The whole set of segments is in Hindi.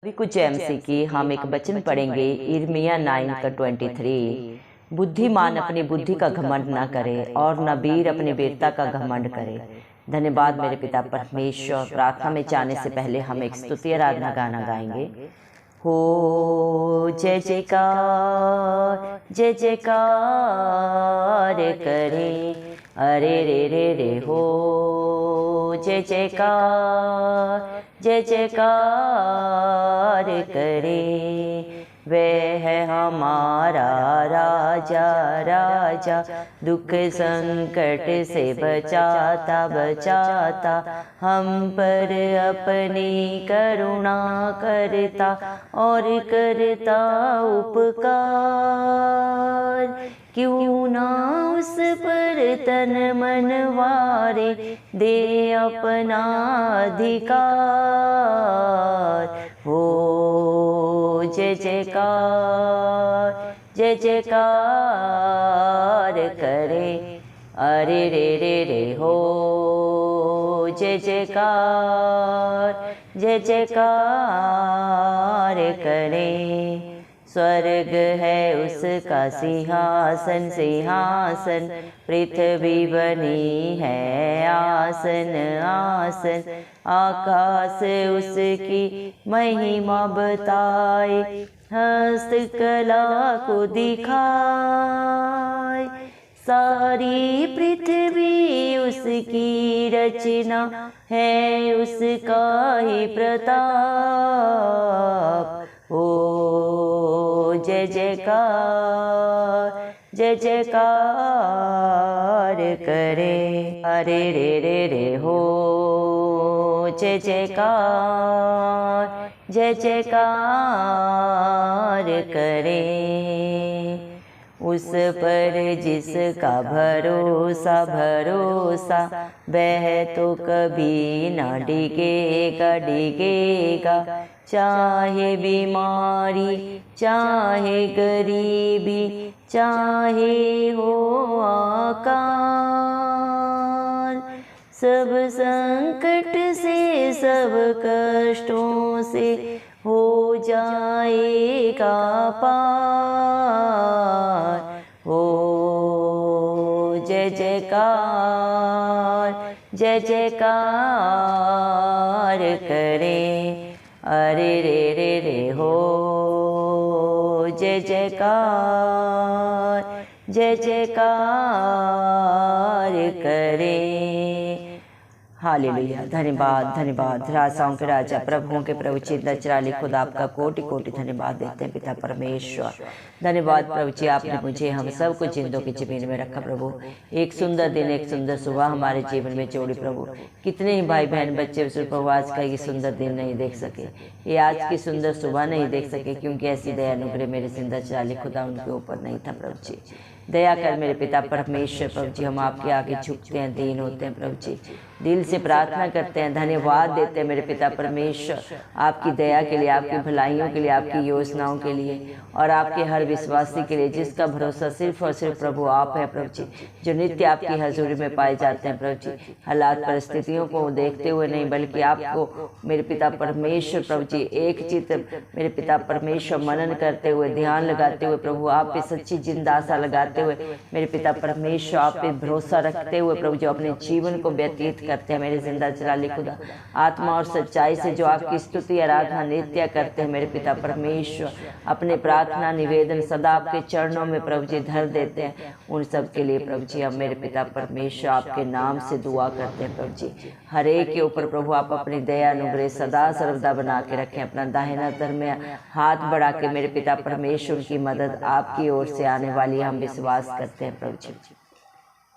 अभी कुछ एमसी की हम एक वचन पढ़ेंगे यिर्मयाह 9 का 23। बुद्धिमान अपनी बुद्धि का घमंड न करे और न वीर अपनी वीरता का घमंड करे। धन्यवाद मेरे पिता परमेश्वर। प्रार्थना में जाने से पहले हम एक स्तुति आराधना गाना गाएंगे। हो जय जयकार करे, अरे रे रे रे हो जय जयकार करे। वह है हमारा राजा राजा, दुख संकट से बचाता बचाता, हम पर अपनी करुणा करता और करता उपकार। क्यों ना उस पर तन मन वारे, दे अपना अधिकार। हो जय जयकार करे, अरे रे रे रे हो जय जयकार करे। स्वर्ग है उसका सिंहासन सिंहासन, पृथ्वी बनी है आसन आसन। आकाश उसकी महिमा बताए, हस्तकला को दिखाए। सारी पृथ्वी उसकी रचना है, उसका ही प्रताप। ओ जय जयकार करे, अरे रे रे रे हो जय जयकार करे। उस पर जिसका भरोसा भरोसा, वह तो कभी ना डिगेगा डिगेगा। चाहे बीमारी चाहे गरीबी, चाहे हो आकाल, सब संकट से सब कष्टों से हो जाएगा पार। हो जय जयकार करे, अरे रे रे रे हो जय जयकार करे। हालेलुया। धन्यवाद धन्यवाद। राजाओं के राजा प्रभुओं के प्रभु चिंता चराली खुदा, आपका कोटि कोटि धन्यवाद देते हैं पिता परमेश्वर। धन्यवाद प्रभु जी, आपने मुझे हम सब कुछ जिंदों की जमीन में रखा प्रभु। एक सुंदर दिन एक सुंदर सुबह हमारे जीवन में जोड़ी प्रभु। कितने ही भाई बहन बच्चे प्रभु आज का ये सुंदर दिन नहीं देख सके, ये आज की सुंदर सुबह नहीं देख सके, क्योंकि ऐसी दया अनुग्रह मेरे जिंदा चराली खुदा उनके ऊपर नहीं था प्रभु जी। दया कर मेरे पिता परमेश्वर प्रभु जी, हम आपके आगे झुकते हैं, दीन होते हैं प्रभु जी, दिल से प्रार्थना करते हैं, धन्यवाद देते हैं मेरे पिता परमेश्वर आपकी दया के लिए, आपकी भलाइयों के लिए, आपकी योजनाओं के लिए और आपके हर विश्वासी के लिए जिसका भरोसा सिर्फ और सिर्फ प्रभु आप है प्रभु जी, जो नित्य आपकी हजूरी में पाए जाते हैं प्रभु जी। हालात परिस्थितियों को देखते हुए नहीं, बल्कि आपको मेरे पिता परमेश्वर प्रभु जी एक चित्त मेरे पिता परमेश्वर मनन करते हुए, ध्यान लगाते हुए प्रभु आप पे सच्ची जिंदा आशा लगाते हुए मेरे पिता परमेश्वर आप पे भरोसा रखते हुए प्रभु जो अपने जीवन को व्यतीत करते हैं मेरे जिंदा चराली खुदा, आत्मा और सच्चाई से जो आपकी स्तुति आराधना नित्य करते हैं मेरे पिता परमेश्वर, अपने प्रार्थना निवेदन सदा आपके चरणों में प्रभु जी धर देते हैं। उन सब के लिए प्रभु जी हम मेरे पिता परमेश्वर आपके नाम से दुआ करते हैं प्रभु जी। हर एक के ऊपर प्रभु आप अपनी दया अनुग्रह सदा सर्वदा बना के रखें। अपना दाहिना धर्म हाथ बढ़ा के मेरे पिता परमेश्वर की मदद आपकी ओर से आने वाली हम विश्वास करते हैं प्रभु जी।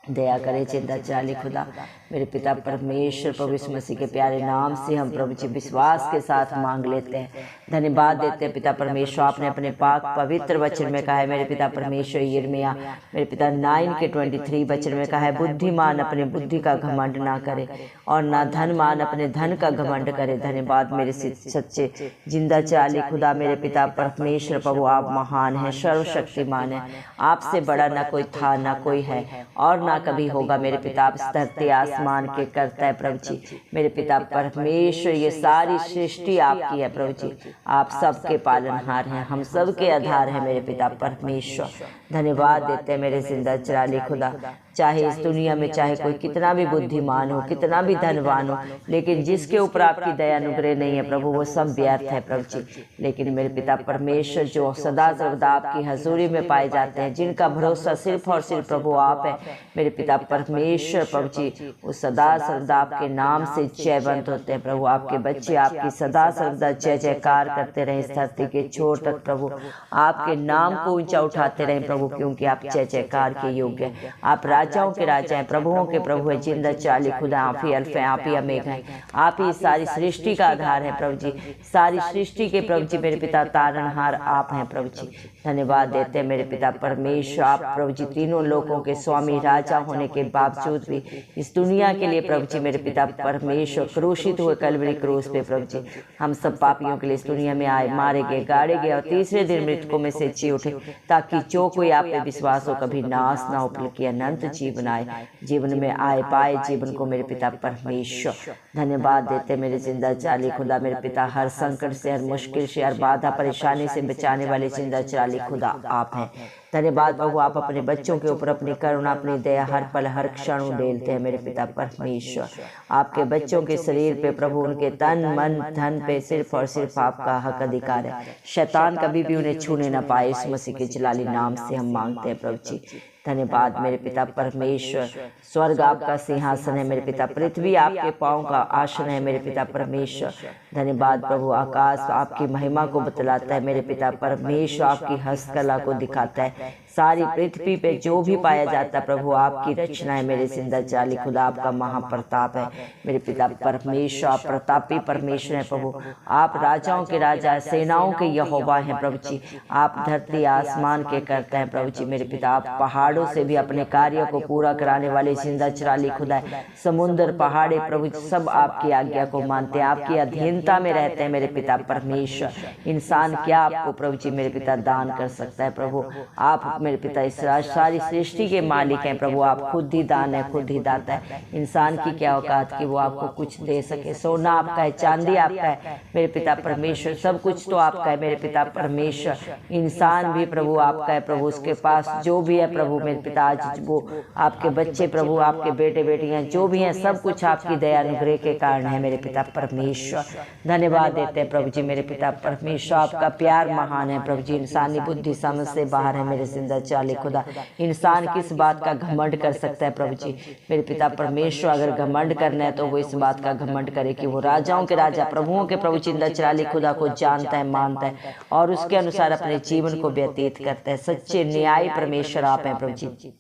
दया करे चिंता चाली खुदा मेरे पिता परमेश्वर प्रभु यीशु मसीह के प्यारे नाम से हम प्रभु जी विश्वास के साथ मांग लेते हैं, धन्यवाद देते हैं पिता परमेश्वर। आपने अपने पाक पवित्र वचन में कहा है मेरे पिता परमेश्वर, यिर्मयाह मेरे पिता 9 के 23 वचन में कहा है, बुद्धिमान अपने बुद्धि का घमंड ना करे और ना धनमान अपने धन का घमंड करे। धन्यवाद मेरे सच्चे जिंदा चाली खुदा मेरे पिता परमेश्वर प्रभु, आप महान हैं, सर्वशक्तिमान हैं, आपसे बड़ा ना कोई था ना कोई है और ना कभी होगा मेरे पिता। आप धरती आसमान आसमान के करता है प्रभु जी मेरे पिता परमेश्वर। ये सारी सृष्टि आपकी है प्रभु जी, आप सबके पालनहार हैं, हम सबके आधार हैं मेरे पिता परमेश्वर। धन्यवाद देते हैं मेरे जिंदा चराली खुदा। चाहे इस दुनिया में चाहे कोई कितना भी बुद्धिमान हो, कितना भी धनवान हो, लेकिन जिसके ऊपर आपकी दया अनुग्रह नहीं है प्रभु वो सब व्यर्थ है प्रभु जी। लेकिन मेरे पिता परमेश्वर जो सदा सर्वदा आपकी हजूरी में पाए जाते हैं, जिनका भरोसा सिर्फ और सिर्फ प्रभु आप है मेरे पिता परमेश्वर प्रभु जी, वो सदा सर्वदा आपके नाम से जयवंत होते हैं प्रभु। आपके बच्चे आपकी सदा सर्वदा जय जयकार करते रहे इस धरती के छोर तक प्रभु, आपके नाम को ऊंचा उठाते रहे प्रभु, क्योंकि आप जय जयकार के योग्य हैं। आप राजाओं के राजा हैं, प्रभुओं के प्रभु है, जिंदा चाली खुदा, आप ही अल्फ हैं, आप ही अमेघ हैं, आप ही सारी सृष्टि का आधार है प्रभु जी। सारी सृष्टि के प्रभु जी मेरे पिता तारणहार आप हैं प्रभु जी। धन्यवाद देते हैं मेरे पिता परमेश्वर। आप प्रभु जी तीनों लोकों के स्वामी राजा होने के बावजूद भी इस दुनिया के लिए प्रभु जी मेरे पिता परमेश्वर क्रूसित हुए कलवरी क्रूस पे प्रभु जी। हम सब पापियों के लिए इस दुनिया में आए, मारे गए, गाड़े गए और तीसरे दिन मृतकों में से जी उठे, ताकि जो कोई आप पे विश्वास हो कभी नाश ना हो बल्कि अनंत जीवन आए, जीवन में आए पाए जीवन को मेरे पिता परमेश्वर। धन्यवाद देते मेरे जिंदा चाली खुदा मेरे पिता, हर संकट से, हर मुश्किल से, हर बाधा परेशानी से बचाने वाले जिंदा चाली खुदा आप हैं। धन्यवाद प्रभु, आप अपने बच्चों के ऊपर अपनी करुणा अपनी दया हर पल हर क्षण उड़ेलते हैं मेरे पिता परमेश्वर। आपके बच्चों के शरीर पे प्रभु, उनके तन मन धन पे सिर्फ और सिर्फ आपका हक अधिकार है। शैतान कभी भी उन्हें छूने ना पाए, इस मसीह के जलाली नाम से हम मांगते हैं प्रभु जी। धन्यवाद मेरे पिता परमेश्वर। स्वर्ग आपका सिंहासन है मेरे पिता, पृथ्वी आपके पांव का आसन है मेरे पिता परमेश्वर। धन्यवाद प्रभु, आकाश आपकी महिमा को बतलाता है मेरे पिता परमेश्वर, आपकी हस्तकला को दिखाता है। सारी पृथ्वी पे जो भी पाया जाता है प्रभु आपकी रचना है मेरे जिंदा चाली खुदा, आपका महाप्रताप है मेरे पिता परमेश्वर। आप प्रतापी परमेश्वर हैं प्रभु, आप राजाओं के राजा, सेनाओं के यहोवा हैं प्रभु जी। आप धरती आसमान के करते हैं प्रभु जी मेरे पिता, आप पहाड़ों से भी अपने कार्य को पूरा कराने वाले जिंदा चराली खुदा है। समुद्र पहाड़े प्रभु सब आपकी आज्ञा को मानते हैं, आपकी अधीनता में रहते हैं मेरे पिता परमेश्वर। इंसान क्या आपको प्रभु जी मेरे पिता दान कर सकता है प्रभु, आप मेरे पिता इस सारी सृष्टि के मालिक हैं प्रभु, आप खुद ही दान है, खुद ही दाता है। इंसान की क्या औकात कि वो आपको कुछ दे सके। सोना आपका है, चांदी आपका है मेरे पिता परमेश्वर, सब कुछ तो आपका है मेरे पिता परमेश्वर। इंसान भी प्रभु आपका है प्रभु, उसके पास जो भी है प्रभु मेरे पिता, आज वो आपके बच्चे प्रभु, आपके बेटे बेटियां जो भी हैं, सब कुछ आपकी दया अनुग्रह के कारण है मेरे पिता परमेश्वर। धन्यवाद देते हैं प्रभु जी मेरे पिता परमेश्वर, आपका प्यार महान है प्रभु जी, इंसानी बुद्धि समझ से बाहर है मेरे जिंदा चाली खुदा। इंसान किस बात का घमंड कर सकता है प्रभु जी मेरे पिता परमेश्वर, अगर घमंड करना है तो वो इस बात का घमंड करे कि वो राजाओं के राजा, प्रभुओं के प्रभु जिंदा चाली खुदा को जानता है, मानता है और उसके अनुसार अपने जीवन को व्यतीत करता है। सच्चे न्यायी परमेश्वर आप हैं प्रभु जी,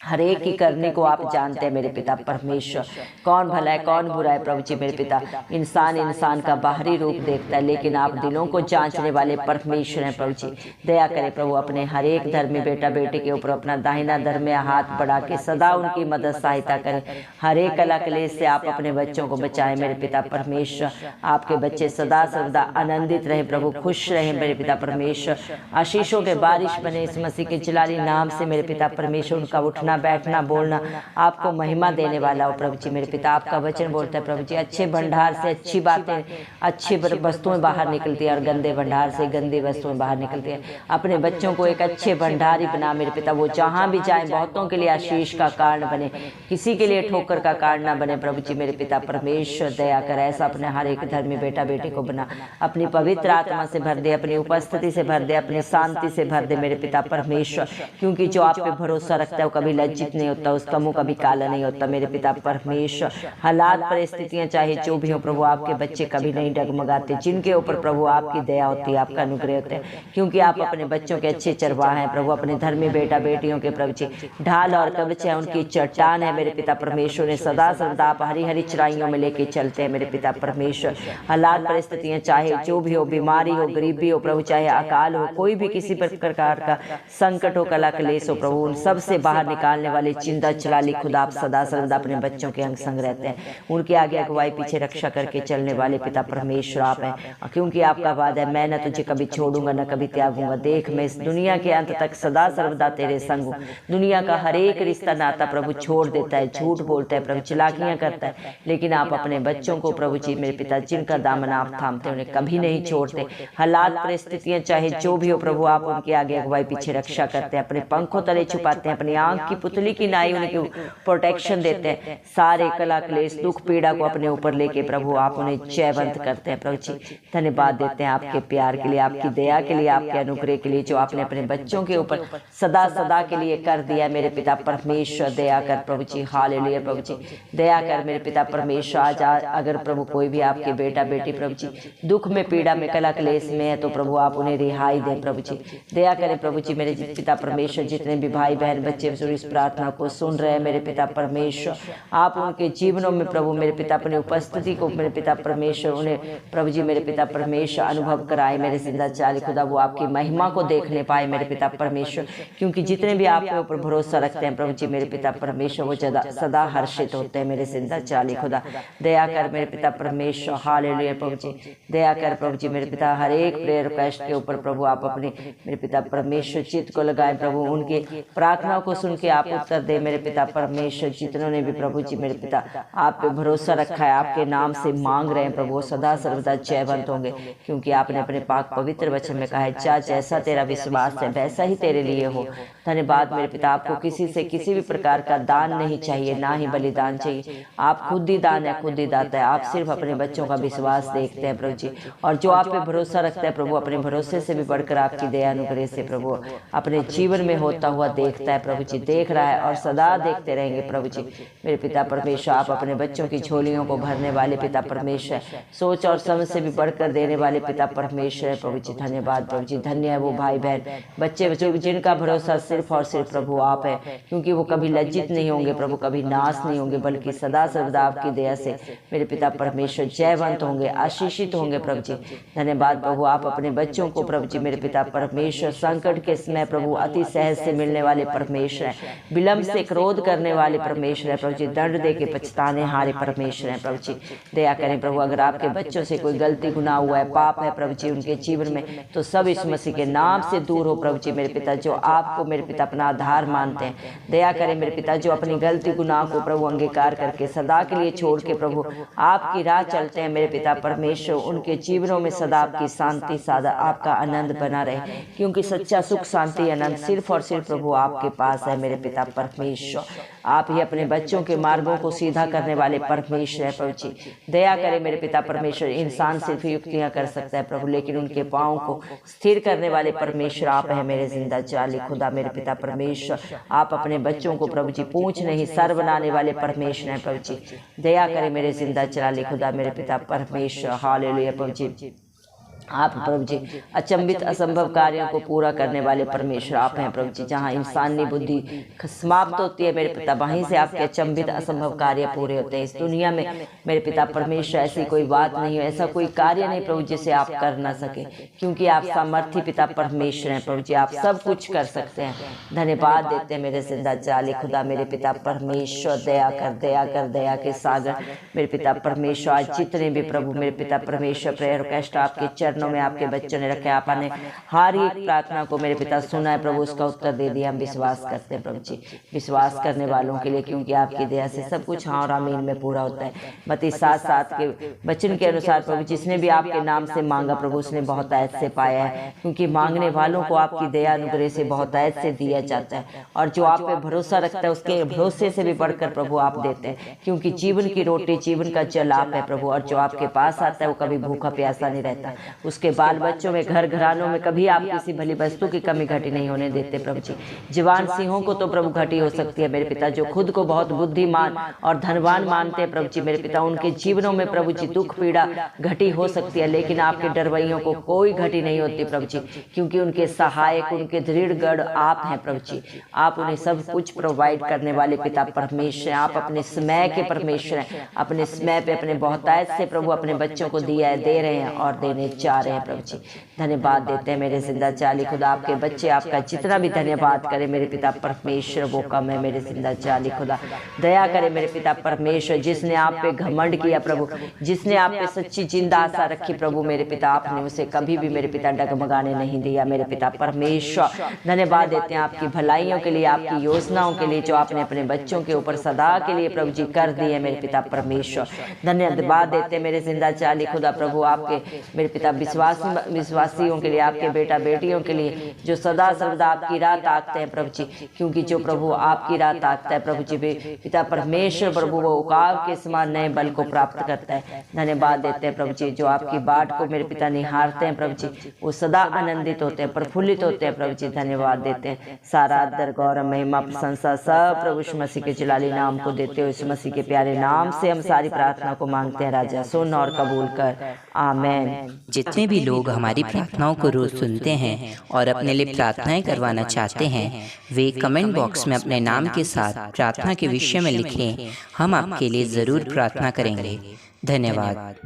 हर एक की करने को आप जानते हैं मेरे पिता परमेश्वर, कौन भला है कौन बुरा है प्रभु जी मेरे पिता। इंसान का बाहरी रूप देखता है, लेकिन आप दिलों को जांचने वाले परमेश्वर हैं प्रभु जी। दया करें प्रभु, अपने हर एक धर्मी बेटा बेटी के ऊपर अपना दाहिना धर्मी हाथ बढ़ा के सदा उनकी मदद सहायता करें। हर एक कला क्लेश से आप अपने बच्चों को बचाएं मेरे पिता परमेश्वर। आपके बच्चे सदा सर्वदा आनंदित रहें प्रभु, खुश रहें मेरे पिता परमेश्वर। आशीषों के बारिश बने इस मसीह के जलाली नाम से मेरे पिता परमेश्वर। उनका उठना बैठना बोलना आपको महिमा देने वाला हो प्रभु जी मेरे पिता। आपका वचन बोलता है प्रभु जी, अच्छे भंडार से अच्छी बातें, अच्छी वस्तुएं बाहर निकलती है और गंदे भंडार से गंदी वस्तुएं बाहर निकलती है। अपने बच्चों को एक अच्छे भंडारी बना मेरे पिता, वो जहाँ भी जाए बहुतों के लिए आशीष का कारण बने, किसी के लिए ठोकर का कारण ना बने प्रभु जी मेरे पिता परमेश्वर। दया कर ऐसा अपने हर एक धर्मी बेटा बेटी को बना, अपनी पवित्र आत्मा से भर दे, अपनी उपस्थिति से भर दे, अपनी शांति से भर दे मेरे पिता परमेश्वर। क्योंकि जो आप पे भरोसा रखता है वो कभी लज्जित नहीं होता, उसका मुंह कभी काला नहीं होता मेरे पिता परमेश्वर। हालात परिस्थितियां चाहे जो भी हो प्रभु, आपके बच्चे कभी नहीं डगमगाते, जिनके ऊपर प्रभु आपकी दया होती है, आपका अनुग्रह होता है, क्योंकि आप अपने बच्चों के अच्छे चरवाह हैं प्रभु। अपने धर्मी बेटा बेटियों के प्रभु जी ढाल और कवच है, उनकी चट्टान है मेरे पिता परमेश्वर। ने सदा सर्वदा आप हरी हरी चराइयों में लेके चलते हैं मेरे पिता परमेश्वर। हालात परिस्थितियां चाहे जो भी हो, बीमारी हो, गरीबी हो प्रभु, चाहे अकाल हो, कोई भी किसी प्रकार का संकट हो, कला क्लेश हो प्रभु, उन सब से बाहर निकाल डालने वाले चिंता चलाली खुदा आप सदा सर्वदा अपने बच्चों के अंग संग रहते हैं, उनके आगे अगुवाई पीछे रक्षा करके चलने वाले पिता परमेश्वर आप हैं, क्योंकि आपका वादा है मैं न तुझे कभी छोड़ूंगा न कभी त्यागूंगा। देख मैं इस दुनिया के अंत तक सदा सर्वदा तेरे संग हूँ। दुनिया का हर एक रिश्ता नाता प्रभु छोड़ देता है, झूठ बोलता है प्रभु, चलाकियां करता है, लेकिन आप अपने बच्चों को प्रभु जी मेरे पिता जिनका दामन आप थामते उन्हें कभी नहीं छोड़ते। हालात परिस्थितियां चाहे जो भी हो प्रभु आप उनके आगे अगुवाई पीछे रक्षा करते हैं, अपने पंखों तले छुपाते हैं, अपनी आंख की पुतली की नाई उनके प्रोटेक्शन देते हैं। सारे कला क्लेश दुख पीड़ा को अपने ऊपर लेके प्रभु आप उन्हें जयवंत करते हैं। प्रभु जी धन्यवाद देते हैं आपके प्यार के लिए, आपकी दया के लिए, आपके अनुग्रह के लिए जो आपने अपने बच्चों के ऊपर सदा सदा के लिए कर दिया। मेरे पिता परमेश्वर दया कर प्रभु जी, हालेलुया प्रभु जी दया कर मेरे पिता परमेश्वर। आज अगर प्रभु कोई भी आपके बेटा बेटी प्रभु जी दुख में पीड़ा में कला क्लेश में है तो प्रभु आप उन्हें रिहाई दें प्रभु जी, दया करें प्रभु जी मेरे पिता परमेश्वर। जितने भी भाई बहन बच्चे इस प्रार्थना को सुन रहे हैं मेरे पिता परमेश्वर, आप उनके जीवनों में प्रभु मेरे पिता अपनी उपस्थिति को मेरे पिता परमेश्वर उन्हें प्रभु जी मेरे पिता परमेश्वर अनुभव कराए। मेरे जिंदा चाली खुदा वो आपकी महिमा को देखने पाए मेरे पिता परमेश्वर, क्योंकि जितने भी आपके ऊपर भरोसा रखते हैं प्रभु जी मेरे पिता परमेश्वर वो सदा हर्षित होते हैं। मेरे जिंदा चाली खुदा दया कर मेरे पिता परमेश्वर, हालेलुया प्रभु जी दया कर प्रभु जी मेरे पिता। हर एक प्रेयर रिक्वेस्ट के ऊपर प्रभु आप अपने मेरे पिता परमेश्वर चित्त को लगाए प्रभु, उनके प्रार्थनाओं को सुन के आप उत्तर दे मेरे पिता परमेश्वर। जितनों ने भी प्रभु जी मेरे पिता आप पे भरोसा रखा है, आपके नाम से मांग रहे हैं प्रभु, वो सदा सर्वदा जयवंत होंगे, क्योंकि आपने अपने पाक पवित्र वचन में कहा है जा जैसा तेरा विश्वास है वैसा ही तेरे लिए हो। धन्यवाद मेरे पिता, आपको किसी से किसी भी प्रकार का दान नहीं चाहिए, ना ही बलिदान चाहिए। आप खुद ही दान है, खुद ही दाता है। आप सिर्फ अपने बच्चों का विश्वास देखते हैं प्रभु जी, और जो आप पे भरोसा रखता है प्रभु अपने भरोसे से भी बढ़कर आपकी दया अनुग्रह से प्रभु अपने जीवन में होता हुआ देखता है प्रभु जी, देख रहा है और सदा देखते रहेंगे प्रभु जी मेरे पिता परमेश्वर। आप अपने बच्चों की झोलियों को भरने वाले पिता परमेश्वर, सोच और समझ से भी बढ़कर देने वाले पिता परमेश्वर प्रभु जी। धन्यवाद प्रभु जी, धन्य है वो भाई बहन बच्चे जिनका भरोसा सिर्फ और सिर्फ प्रभु आप है, क्योंकि वो कभी लज्जित नहीं होंगे प्रभु, कभी नाश नहीं होंगे, बल्कि सदा सर्वदा आपकी दया से मेरे पिता परमेश्वर जयवंत होंगे, आशीषित होंगे प्रभु जी। धन्यवाद प्रभु, आप अपने बच्चों को प्रभु जी मेरे पिता परमेश्वर संकट के समय प्रभु अति सहज से मिलने वाले परमेश्वर है, विलंब से क्रोध करने वाले परमेश्वर है प्रभु जी, दंड दे के पछताने हारे परमेश्वर है प्रभु जी। दया करें प्रभु, अगर आपके बच्चों से कोई गलती गुनाह हुआ है, पाप है प्रभु जी उनके जीवन में, तो सब इस मसीह के नाम से दूर हो प्रभु जी मेरे पिता, जो आपको मेरे पिता अपना आधार मानते हैं। दया करें मेरे पिता, जो अपनी गलती गुनाह को प्रभु अंगीकार करके सदा के लिए छोड़ के प्रभु आपकी राह चलते हैं मेरे पिता परमेश्वर, उनके जीवनों में सदा आपकी शांति सदा आपका आनंद बना रहे, क्योंकि सच्चा सुख शांति आनंद सिर्फ और सिर्फ प्रभु आपके पास है मेरे पिता परमेश्वर। आप ही अपने बच्चों के मार्गों को सीधा करने वाले परमेश्वर है प्रभु जी। दया करें मेरे पिता परमेश्वर, इंसान सिर्फ युक्तियां कर सकता है प्रभु, लेकिन उनके पाँव को स्थिर करने वाले परमेश्वर आप है मेरे जिंदा जाली खुदा मेरे पिता परमेश्वर। आप अपने बच्चों को प्रभु जी पूंछ नहीं सर बनाने वाले परमेश्वर है प्रभु जी। दया करें मेरे जिंदा जाली खुदा मेरे पिता परमेश्वर, हालेलुया प्रभु जी। आप प्रभु जी अचंभित असंभव कार्यों को पूरा करने वाले परमेश्वर आप हैं प्रभु जी। जहाँ इंसानी बुद्धि समाप्त होती है मेरे पिता, वहीं से आपके अचंभित असंभव कार्य पूरे होते हैं। इस दुनिया में मेरे पिता परमेश्वर ऐसी कोई बात नहीं है, ऐसा कोई कार्य नहीं प्रभु जिसे आप कर ना सके, क्योंकि आप सामर्थ्य पिता परमेश्वर हैं प्रभु जी, आप सब कुछ कर सकते हैं। धन्यवाद देते हैं मेरे जिंदा जाली खुदा मेरे पिता परमेश्वर। दया कर दया के सागर मेरे पिता परमेश्वर। आज जितने भी प्रभु मेरे पिता परमेश्वर प्रेयर रिक्वेस्ट आपके चरणों में आपके बच्चों ने रखे, आपने हर एक प्रार्थना को मेरे पिता सुना है प्रभु, उसका उत्तर दे दिया। हम विश्वास करते हैं प्रभु जी, विश्वास करने वालों के लिए, क्योंकि आपकी दया से सब कुछ हाँ और आमीन में पूरा होता है। मत्ती 7:7 के वचन के अनुसार प्रभु जिसने भी आपके नाम से मांगा प्रभु उसने बहुत ऐत से पाया है, क्योंकि मांगने वालों को आपकी दया अनुग्रह से बहुत ऐत से दिया जाता है, और जो आप पे भरोसा रखता है उसके भरोसे से भी बढ़कर प्रभु आप देते हैं, क्योंकि जीवन की रोटी जीवन का जल आप है प्रभु, और जो आपके पास आता है वो कभी भूखा प्यासा नहीं रहता। उसके बाल बच्चों में घर घरानों में कभी आप किसी भली वस्तु की कमी घटी नहीं होने देते प्रभु जी। जवान सिंहों को तो प्रभु घटी हो सकती है मेरे पिता, जो खुद को बहुत बुद्धिमान और धनवान मानते हैं प्रभु जी मेरे पिता, उनके जीवनों में प्रभु जी दुख पीड़ा घटी हो सकती है, लेकिन आपके डरवैयों को कोई घटी नहीं होती प्रभु जी, क्योंकि उनके सहायक उनके दृढ़ गढ़ आप हैं प्रभु जी। आप उन्हें सब कुछ प्रोवाइड करने वाले पिता परमेश्वर, आप अपने समय के परमेश्वर हैं, अपने समय पे अपने बहुतायत से प्रभु अपने बच्चों को दिया है, दे रहे हैं और देने चाह रहे हैं प्रभु जी। धन्यवाद देते हैं मेरे जिंदा चाली खुदा, आपके बच्चे आपका जितना भी धन्यवाद करें मेरे पिता परमेश्वर वो कम है। मेरे जिंदा चाली खुदा दया करे मेरे पिता परमेश्वर, जिसने आप पे घमंड किया प्रभु, जिसने आप पे सच्ची जिंदा आशा रखी प्रभु मेरे पिता, आपने उसे कभी भी मेरे पिता डगमगाने नहीं दिया मेरे पिता परमेश्वर। धन्यवाद देते हैं आपकी भलाइयों के लिए, आपकी योजनाओं के लिए जो आपने अपने बच्चों के ऊपर सदा के लिए प्रभु जी कर दी है मेरे पिता परमेश्वर। धन्यवाद देते हैं मेरे जिंदा चाली खुदा प्रभु आपके मेरे पिता विश्वासियों के लिए, आपके बेटा बेटियों के लिए जो सदा सर्वदा आपकी राह ताकते हैं प्रभु जी, क्योंकि जो प्रभु आपकी राह ताकता है प्रभु जी पिता परमेश्वर प्रभु वो उकाब के समान नए बल को प्राप्त करता है। धन्यवाद देते हैं प्रभु जी जो आपकी बाट को मेरे पिता निहारते हैं प्रभु जी, वो सदा आनंदित होते हैं, प्रफुल्लित होते हैं प्रभु जी। धन्यवाद देते हैं, सारा आदर गौरव महिमा प्रशंसा सब प्रभु यीशु मसीह के जलाली नाम को देते हो। यीशु मसीह के प्यारे नाम से हम सारी प्रार्थना को मांगते हैं राजा, सुन और कबूल कर, आमेन। जितने भी लोग हमारी प्रार्थनाओं को रोज सुनते हैं और अपने लिए प्रार्थनाएं करवाना चाहते हैं, वे कमेंट बॉक्स में अपने नाम के साथ प्रार्थना के विषय में लिखें, हम आपके लिए जरूर प्रार्थना करेंगे। धन्यवाद।